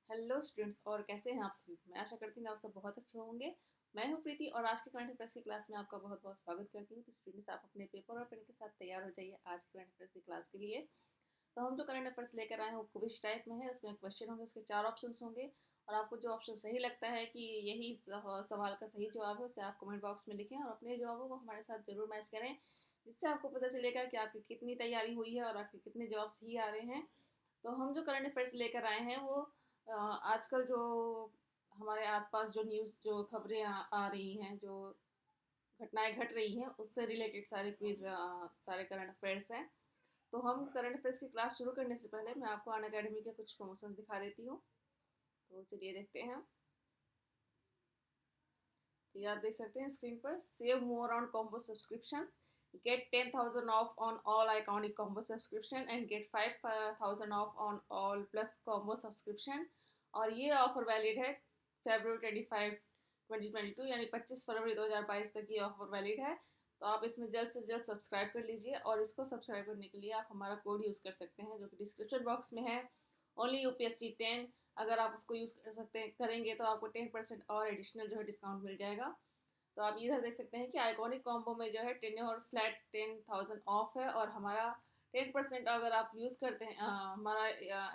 Hello students, और कैसे हैं आप सभी। मैं आशा करती हूँ कि आप सब बहुत अच्छे होंगे। मैं हूँ प्रीति और आज के करंट अफेयर्स की क्लास में आपका बहुत बहुत स्वागत करती हूँ। तो स्टूडेंट्स, आप अपने पेपर और पेन के साथ तैयार हो जाइए आज के करंट अफेयर्स की क्लास के लिए। तो हम जो करंट अफेयर्स लेकर आए हैं वो क्विज टाइप में है। उसमें क्वेश्चन होंगे, उसके 4 ऑप्शन होंगे और आपको जो ऑप्शन सही लगता है कि यही सवाल का सही जवाब है, उसे आप कमेंट बॉक्स में लिखें और अपने जवाबों को हमारे साथ जरूर मैच करें, जिससे आपको पता चलेगा कि आपकी कितनी तैयारी हुई है और आपके कितने जवाब सही आ रहे हैं। तो हम जो करंट अफेयर्स लेकर आए हैं वो आजकल जो हमारे आसपास जो न्यूज़ जो खबरें आ रही हैं, जो घटनाएं घट रही हैं, उससे रिलेटेड सारे क्विज सारे करंट अफेयर्स हैं। तो हम करंट अफेयर्स की क्लास शुरू करने से पहले मैं आपको अन अकेडमी के कुछ प्रमोशंस दिखा देती हूँ। तो चलिए देखते हैं। तो ये आप देख सकते हैं स्क्रीन पर, save more on combo subscriptions, get 10,000 off on all iconic combo subscription and get 5,000 off on all plus combo subscription. और ये ऑफर वैलिड है February 25 2022, यानी 25 फरवरी 2022 तक ये ऑफर वैलिड है। तो आप इसमें जल्द से जल्द सब्सक्राइब कर लीजिए और इसको सब्सक्राइब करने के लिए आप हमारा कोड यूज़ कर सकते हैं जो कि डिस्क्रिप्शन बॉक्स में है, ओनली UPSC 10। अगर आप उसको यूज़ कर सकते करेंगे तो आपको 10% और एडिशनल जो है डिस्काउंट मिल जाएगा। तो आप इधर देख सकते हैं कि आइकॉनिक कॉम्बो में जो है 10 और फ्लैट 10,000 ऑफ है, और हमारा 10% अगर आप यूज़ करते हैं, हमारा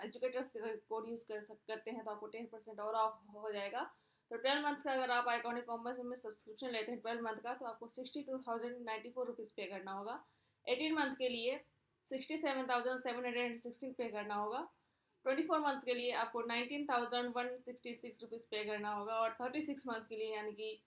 एजुकेटर्स कोड यूज़ करते हैं तो आपको 10% और ऑफ हो जाएगा। तो 12 मंथ्स का अगर आप आइकॉनिक कॉम्बो में सब्सक्रिप्शन लेते हैं 12 मंथ का, तो आपको 62,094 रुपीज़ पे करना होगा। 18 मंथ के लिए 67,716 पे करना होगा। 24 मंथ्स के लिए आपको 19,166 रुपीज़ पे करना होगा। और 36 मंथ के लिए, यानी कि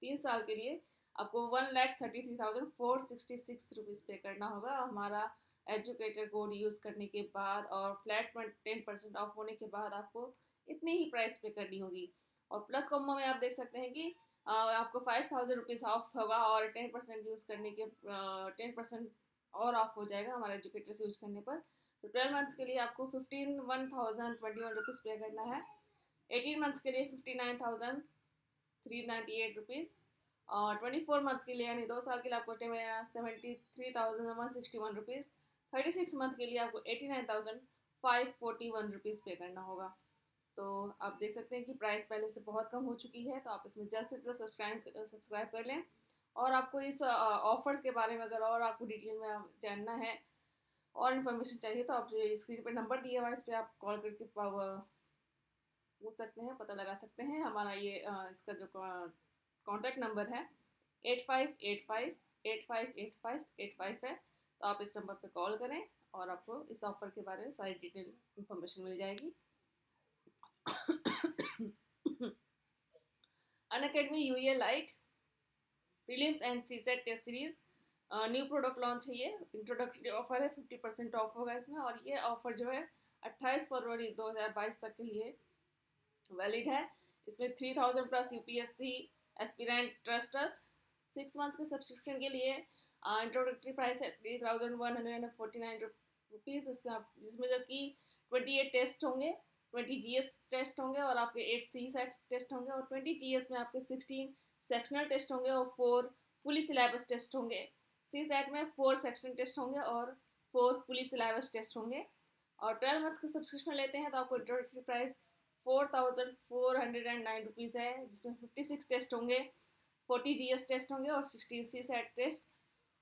3 साल के लिए, आपको 1,33,466 रुपीज़ पे करना होगा हमारा एजुकेटर कोड यूज़ करने के बाद। और फ्लैट 10% ऑफ होने के बाद आपको इतनी ही प्राइस पे करनी होगी। और प्लस कॉम्बो में आप देख सकते हैं कि आपको 5,000 रुपीज़ ऑफ होगा और 10% यूज़ करने के 10% और ऑफ हो जाएगा हमारे एजुकेटर्स यूज करने पर। तो 12 मंथ्स के लिए आपको 1,1021 पे करना है। 18 मंथ्स के लिए 59,398 रुपीज़। और 24 मंथ्स के लिए, यानी 2 साल के लिए, आपको 73,161 रुपीज़। 36 मंथ के लिए आपको 89,541 रुपीज़ पे करना होगा। तो आप देख सकते हैं कि प्राइस पहले से बहुत कम हो चुकी है। तो आप इसमें जल्द से जल्द सब्सक्राइब कर लें। और आपको इस ऑफर्स के बारे में अगर और आपको डिटेल में जानना है और इन्फॉर्मेशन चाहिए तो आप जो स्क्रीन पर नंबर दिया हुआ है, इस पर आप कॉल करके पूछ सकते हैं, पता लगा सकते हैं। हमारा ये इसका जो कॉन्टैक्ट नंबर है 8585 8585 है। तो आप इस नंबर पर कॉल करें और आपको इस ऑफ़र के बारे में सारी डिटेल इन्फॉर्मेशन मिल जाएगी। Unacademy UA lite prelims and CSAT test series new product launch है। ये इंट्रोडक्टरी ऑफर है, 50% ऑफ होगा इसमें। और ये ऑफर जो है 28 फरवरी 2022 तक के लिए वैलिड है। इसमें 3,000 प्लस यूपीएससी एस्पिरेंट ट्रस्टर्स 6 मंथ्स के सब्सक्रिप्शन के लिए इंट्रोडक्टरी प्राइस है 3,149 रुपीज़। उसमें आप जिसमें जो कि 28 टेस्ट होंगे, 20 GS टेस्ट होंगे और आपके 8 सी सेट टेस्ट होंगे। और 20 GS में आपके 16 सेक्शनल टेस्ट होंगे और 4 फुली सिलेबस टेस्ट होंगे। सी सेट में 4 सेक्शन टेस्ट होंगे और 4 फुली सिलेबस टेस्ट होंगे। और 12 मंथ्स का सब्सक्रिप्शन लेते हैं तो आपको इंट्रोडक्टरी प्राइस 4,409 रुपीज़ है, जिसमें 56 टेस्ट होंगे, 40 GS टेस्ट होंगे और 16 सी सेट टेस्ट।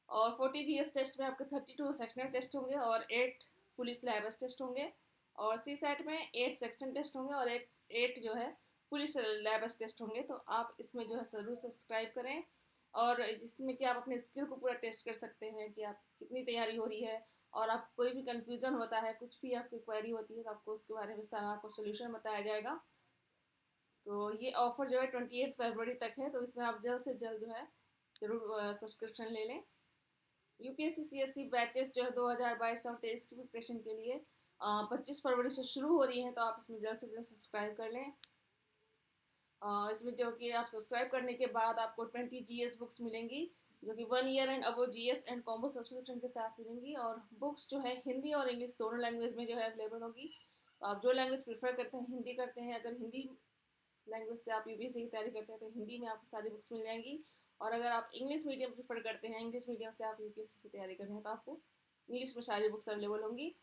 और 40 GS टेस्ट में आपके 32 सेक्शनल टेस्ट होंगे और 8 फुली सिलेबस टेस्ट होंगे। और सी सेट में 8 सेक्शन टेस्ट होंगे और 8 जो है फुली सिलेबस टेस्ट होंगे। तो आप इसमें जो है ज़रूर सब्सक्राइब करें, और जिसमें कि आप अपने स्किल को पूरा टेस्ट कर सकते हैं कि आप कितनी तैयारी हो रही है। और आप कोई भी कन्फ्यूज़न होता है, कुछ भी आपकी क्वेरी होती है, तो आपको उसके बारे में सारा आपको सोल्यूशन बताया जाएगा। तो ये ऑफ़र जो है 28 फरवरी तक है। तो इसमें आप जल्द से जल्द जो है ज़रूर सब्सक्रिप्शन ले लें। यूपीएससी सीएससी बैचेस जो है 2022 और 23 की प्रिपरेशन के लिए 25 फरवरी से शुरू हो रही हैं। तो आप इसमें जल्द से जल्द सब्सक्राइब कर लें। इसमें जो कि आप सब्सक्राइब करने के बाद आपको 20 GS बुक्स मिलेंगी, जो कि 1 year and above GS and combo subscription के साथ मिलेंगी। और बुक्स जो है हिंदी और इंग्लिश दोनों लैंग्वेज में जो है अवेलेबल होगी। तो आप जो लैंग्वेज प्रेफर करते हैं, हिंदी करते हैं, अगर हिंदी लैंग्वेज से आप यूपीएससी की तैयारी करते हैं तो हिंदी में आपको सारी बुक्स मिल जाएंगी। और अगर आप इंग्लिश मीडियम प्रेफर करते हैं, इंग्लिश मीडियम से आप यूपीएससी की तैयारी कर रहे हैं, तो आपको इंग्लिश में सारी बुक्स अवेलेबल होंगी।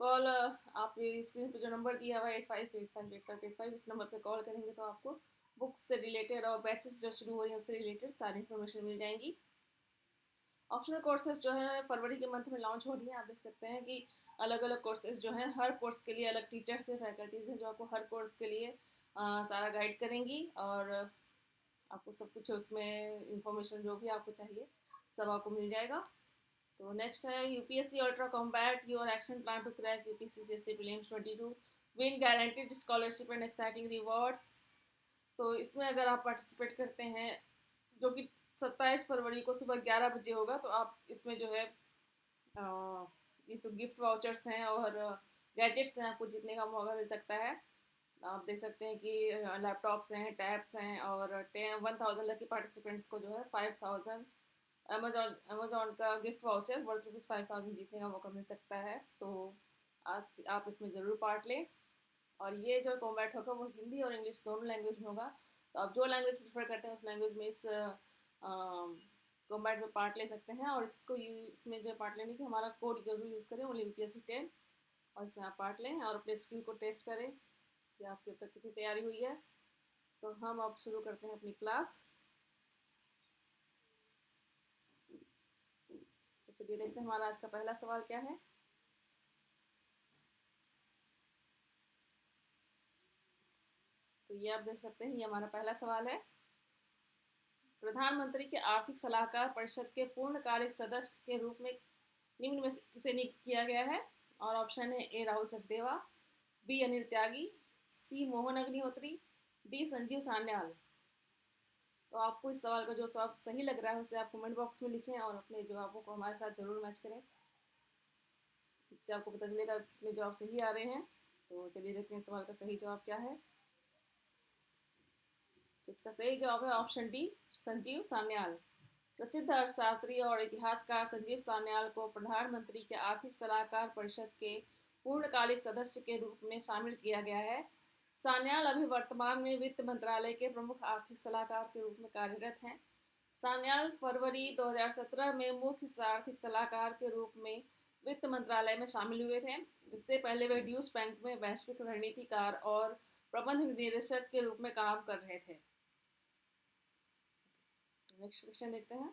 कॉल आप ये स्क्रीन पे जो नंबर दिया हुआ है 85858585, इस नंबर पे कॉल करेंगे तो आपको बुक्स से रिलेटेड और बैचेस जो शुरू हो रही हैं उससे रिलेटेड सारी इन्फॉर्मेशन मिल जाएंगी। ऑप्शनल कोर्सेज जो है फरवरी के मंथ में लॉन्च हो रही हैं। आप देख सकते हैं कि अलग अलग कोर्सेज जो हैं, हर कोर्स के लिए अलग टीचर्स हैं, फैकल्टीज़ हैं जो आपको हर कोर्स के लिए सारा गाइड करेंगी और आपको सब कुछ उसमें इंफॉर्मेशन जो भी आपको चाहिए सब आपको मिल जाएगा। तो नेक्स्ट है UPSC ultra combat your action plan to crack UPSC CSC prelims 22 win guaranteed scholarship and exciting rewards. तो इसमें अगर आप पार्टिसिपेट करते हैं जो कि 27 फरवरी को सुबह 11 बजे होगा, तो आप इसमें जो है ये जो गिफ्ट वाउचर्स हैं और गैजेट्स हैं आपको जीतने का मौका मिल सकता है। आप देख सकते हैं कि लैपटॉप्स हैं, टैब्स हैं और 1000 लकी पार्टिसिपेंट्स को जो है 5000 अमेजोन अमेजोन का गिफ्ट वाउचर वर्थ ₹5000 जीतने का मौका मिल सकता है। तो आज आप इसमें ज़रूर पार्ट लें। और ये जो कॉम्बैट होगा वो हिंदी और इंग्लिश दोनों लैंग्वेज में होगा। तो आप जो लैंग्वेज प्रेफर करते हैं उस लैंग्वेज में इस कॉम्बैट में पार्ट ले सकते हैं। और इसमें जो पार्ट लेने की हमारा कोड जरूर यूज़ करें, ओनली UPSC 10, और इसमें आप पार्ट लें और अपने स्किल को टेस्ट करें कि आपकी अब तक कितनी तैयारी हुई है। तो हम अब शुरू करते हैं अपनी क्लास। तो चलिए देखते हैं हमारा आज का पहला सवाल क्या है। तो ये आप देख सकते हैं, ये हमारा पहला सवाल है। प्रधानमंत्री के आर्थिक सलाहकार परिषद के पूर्णकालिक सदस्य के रूप में निम्न में से नियुक्त किया गया है। और ऑप्शन है ए राहुल सचदेवा, बी अनिल त्यागी, सी मोहन अग्निहोत्री, डी संजीव सान्याल। तो आपको इस सवाल का जो जवाब सही लग रहा है उसे आप कमेंट बॉक्स में लिखें और अपने जवाबों को हमारे साथ ज़रूर मैच करें, इससे आपको पता चलेगा कितने जवाब सही आ रहे हैं। तो चलिए देखते हैं सवाल का सही जवाब क्या है। तो इसका सही जवाब है ऑप्शन डी, संजीव सान्याल। प्रसिद्ध अर्थशास्त्री और इतिहासकार संजीव सान्याल को प्रधानमंत्री के आर्थिक सलाहकार परिषद के पूर्णकालिक सदस्य के रूप में शामिल किया गया है। सान्याल अभी वर्तमान में वित्त मंत्रालय के प्रमुख आर्थिक सलाहकार के रूप में कार्यरत हैं। सान्याल फरवरी 2017 में मुख्य आर्थिक सलाहकार के रूप में वित्त मंत्रालय में शामिल हुए थे। इससे पहले वे ड्यूश बैंक में वैश्विक रणनीतिकार और प्रबंध निदेशक के रूप में काम कर रहे थे। नेक्स्ट क्वेश्चन देखते हैं।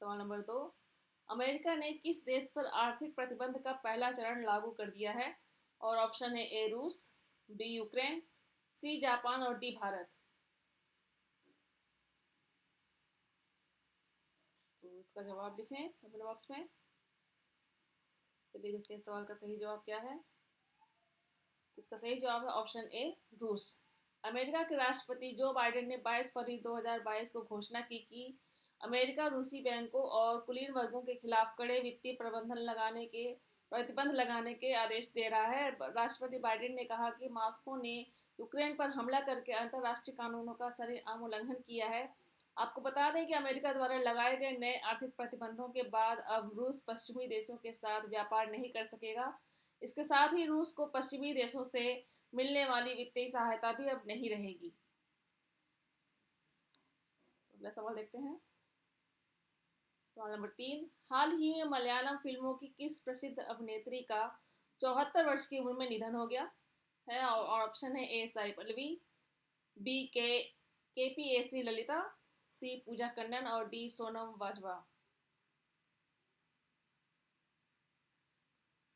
सवाल नंबर 2, अमेरिका ने किस देश पर आर्थिक प्रतिबंध का पहला चरण लागू कर दिया है। और ऑप्शन है ए रूस, बी यूक्रेन, सी जापान और डी भारत। तो इसका जवाब लिखें कमेंट बॉक्स में। चलिए देखते हैं सवाल का सही जवाब क्या है। इसका सही जवाब है ऑप्शन ए रूस। अमेरिका के राष्ट्रपति जो बाइडेन ने 22 फरवरी 2022 को घोषणा की कि अमेरिका रूसी बैंकों और कुलीन वर्गों के खिलाफ कड़े वित्तीय प्रतिबंध लगाने के आदेश दे रहा है। राष्ट्रपति बाइडेन ने कहा कि मॉस्को ने यूक्रेन पर हमला करके अंतर्राष्ट्रीय कानूनों का सरेआम उल्लंघन किया है। आपको बता दें कि अमेरिका द्वारा लगाए गए नए आर्थिक प्रतिबंधों के बाद अब रूस पश्चिमी देशों के साथ व्यापार नहीं कर सकेगा। इसके साथ ही रूस को पश्चिमी देशों से मिलने वाली वित्तीय सहायता भी अब नहीं रहेगी। अगला सवाल देखते हैं। सवाल नंबर 3, हाल ही में मलयालम फिल्मों की किस प्रसिद्ध अभिनेत्री का 74 वर्ष की उम्र में निधन हो गया है। और ऑप्शन है ए साई पल्लवी, बी के पी एसी ललिता, सी पूजा कन्नन और डी सोनम बाजवा।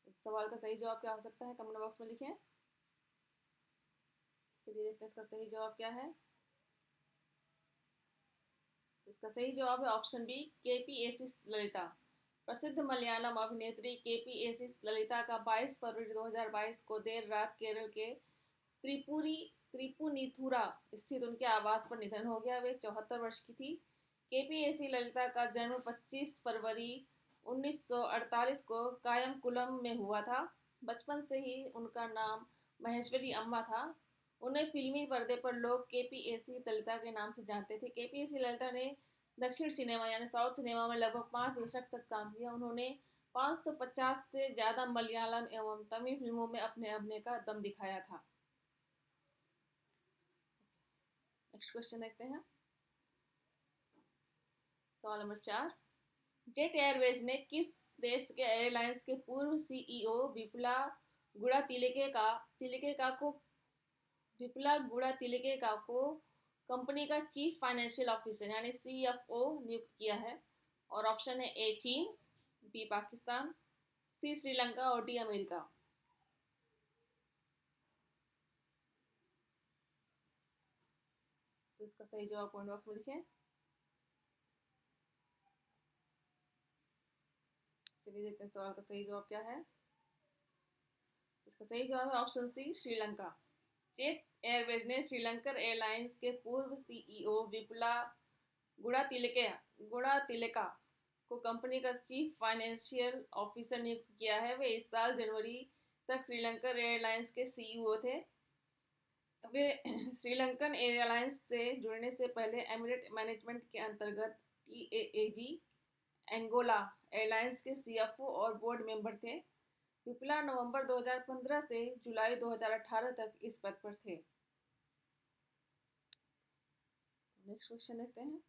इस सवाल का सही जवाब क्या हो सकता है कमेंट बॉक्स में लिखें। चलिए देखते हैं इसका सही जवाब क्या है। इसका सही जवाब है ऑप्शन बी, केपीएसी ललिता। प्रसिद्ध मलयालम अभिनेत्री केपीएसी ललिता का 22 फरवरी 2022 को देर रात केरल के त्रिपुनिथुरा स्थित उनके आवास पर निधन हो गया। वे 74 वर्ष की थी। केपीएसी ललिता का जन्म 25 फरवरी 1948 को कायमकुलम में हुआ था। बचपन से ही उनका नाम महेश्वरी अम्मा था। उन्हें फिल्मी पर्दे पर लोग केपीएसी ललिता के नाम से जानते थे। केपीएसी ललिता ने दक्षिण सिनेमा यानी साउथ सिनेमा में लगभग 5 दशक तक काम किया। उन्होंने 550 से ज़्यादा मलयालम एवं तमिल फिल्मों में अपने अभिनय का दम दिखाया था। नेक्स्ट क्वेश्चन देखते हैं। सवाल नंबर 4, जेट एयरवेज ने किस देश के एयरलाइंस के पूर्व सीईओ तिलके का को विप्ला गुड़ा तिलके को कंपनी का चीफ फाइनेंशियल ऑफिसर यानी सीएफओ नियुक्त किया है? और ऑप्शन है ए चीन, बी पाकिस्तान, सी श्रीलंका और डी अमेरिका। तो इसका सही जवाब कमेंट बॉक्स में लिखें। चलिए देखते हैं सवाल का सही जवाब क्या है। इसका सही जवाब है option C Sri Lanka. Jet Airways ने श्रीलंकर एयरलाइंस के पूर्व सीईओ विपुला गुड़ा तिलका को कंपनी का चीफ फाइनेंशियल ऑफिसर नियुक्त किया है। वे इस साल जनवरी तक श्रीलंकर एयरलाइंस के सीईओ थे। वे श्रीलंकन एयरलाइंस से जुड़ने से पहले एमिरेट मैनेजमेंट के अंतर्गत टीएएजी एंगोला एयरलाइंस के सीएफओ और बोर्ड मेंबर थे। विप्ला नवंबर 2015 से जुलाई 2018 तक इस पद पर थे। नेक्स्ट क्वेश्चन देखते हैं।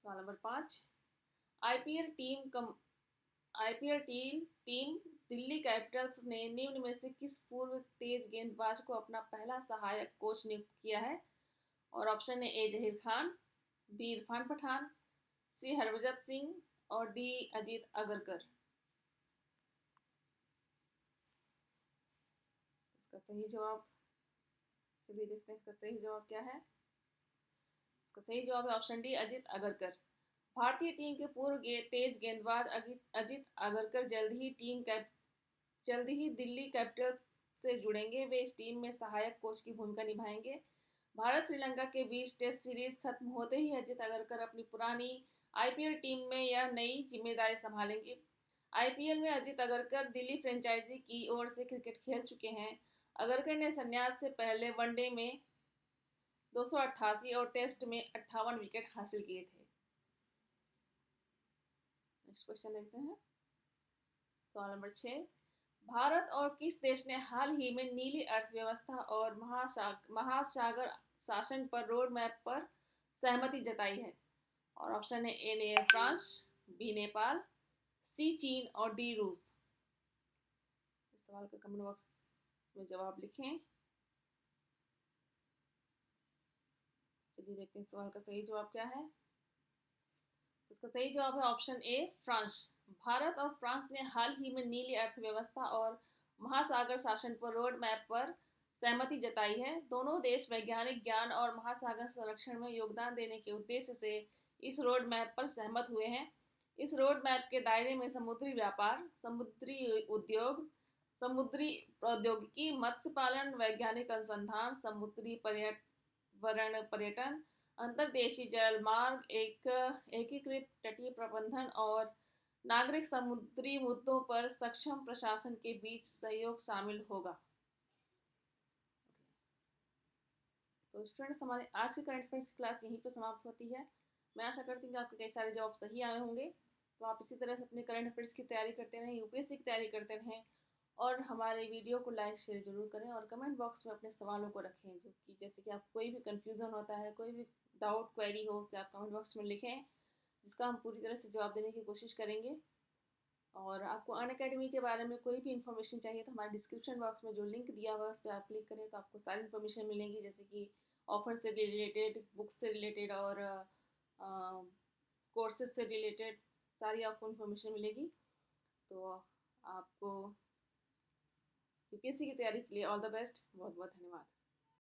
सवाल number 5। IPL team Delhi Capitals ने निम्न में से किस पूर्व तेज गेंदबाज को अपना पहला सहायक कोच नियुक्त किया है? और ऑप्शन है ए जहीर खान, बी इरफान पठान, सी हरभजन सिंह और डी अजीत अगरकर। इसका सही जवाब, चलिए देखते हैं इसका सही जवाब क्या है। इसका सही जवाब है ऑप्शन डी अजीत अगरकर। भारतीय टीम के पूर्व तेज गेंदबाज अजीत अगरकर जल्द ही दिल्ली कैपिटल्स से जुड़ेंगे। वे इस टीम में सहायक कोच की भूमिका निभाएंगे। भारत श्रीलंका के बीच टेस्ट सीरीज खत्म होते ही अजीत अगरकर अपनी पुरानी आईपीएल टीम में यह नई जिम्मेदारी संभालेंगे। आईपीएल में अजीत अगरकर दिल्ली फ्रेंचाइजी की ओर से क्रिकेट खेल चुके हैं। अगरकर ने संन्यास से पहले वनडे में 288 और टेस्ट में 58 विकेट हासिल किए थे। नेक्स्ट क्वेश्चन देखते हैं। सवाल नंबर 6। भारत और किस देश ने हाल ही में नीली अर्थव्यवस्था और महासागर शासन पर रोड मैप पर सहमति जताई है? और ऑप्शन है ए फ्रांस, बी नेपाल, सी चीन और डी रूस। इस सवाल का कमेंट बॉक्स में जवाब लिखें। चलिए देखते हैं सवाल का सही जवाब क्या है। इसका सही जवाब है ऑप्शन ए फ्रांस। भारत और फ्रांस ने हाल ही में नीली अर्थव्यवस्था और महासागर शासन पर रोड मैप पर सहमति जताई है। दोनों देश वैज्ञानिक ज्ञान और महासागर संरक्षण में योगदान देने के उद्देश्य से इस रोड मैप पर सहमत हुए हैं। इस रोड मैप के दायरे में समुद्री व्यापार, समुद्री उद्योग, समुद्री प्रौद्योगिकी, मत्स्य पालन, वैज्ञानिक अनुसंधान, समुद्री पर्यटन, अंतर्देशीय जल मार्ग, एकीकृत तटीय प्रबंधन और नागरिक समुद्री मुद्दों पर सक्षम प्रशासन के बीच सहयोग शामिल होगा। तो स्टूडेंट्स, हमारे आज की करंट अफेयर्स की क्लास यहीं पर समाप्त होती है। मैं आशा करती हूँ कि आपके कई सारे जवाब सही आए होंगे। तो आप इसी तरह से अपने करंट अफेयर्स की तैयारी करते रहें, यूपीएससी की तैयारी करते रहें और हमारे वीडियो को लाइक शेयर जरूर करें और कमेंट बॉक्स में अपने सवालों को रखें, जो कि जैसे कि आप कोई भी कन्फ्यूज़न होता है, कोई भी डाउट क्वेरी हो, उसे आप कमेंट बॉक्स में लिखें, जिसका हम पूरी तरह से जवाब देने की कोशिश करेंगे। और आपको अनअकैडमी के बारे में कोई भी इन्फॉर्मेशन चाहिए तो हमारे डिस्क्रिप्शन बॉक्स में जो लिंक दिया हुआ है उस पर आप क्लिक करें तो आपको सारी इन्फॉर्मेशन मिलेगी, जैसे कि ऑफर से रिलेटेड, बुक्स से रिलेटेड और कोर्सेज से रिलेटेड सारी आपको इन्फॉर्मेशन मिलेगी। तो आपको यूपीएससी की तैयारी के लिए ऑल द बेस्ट। बहुत बहुत धन्यवाद।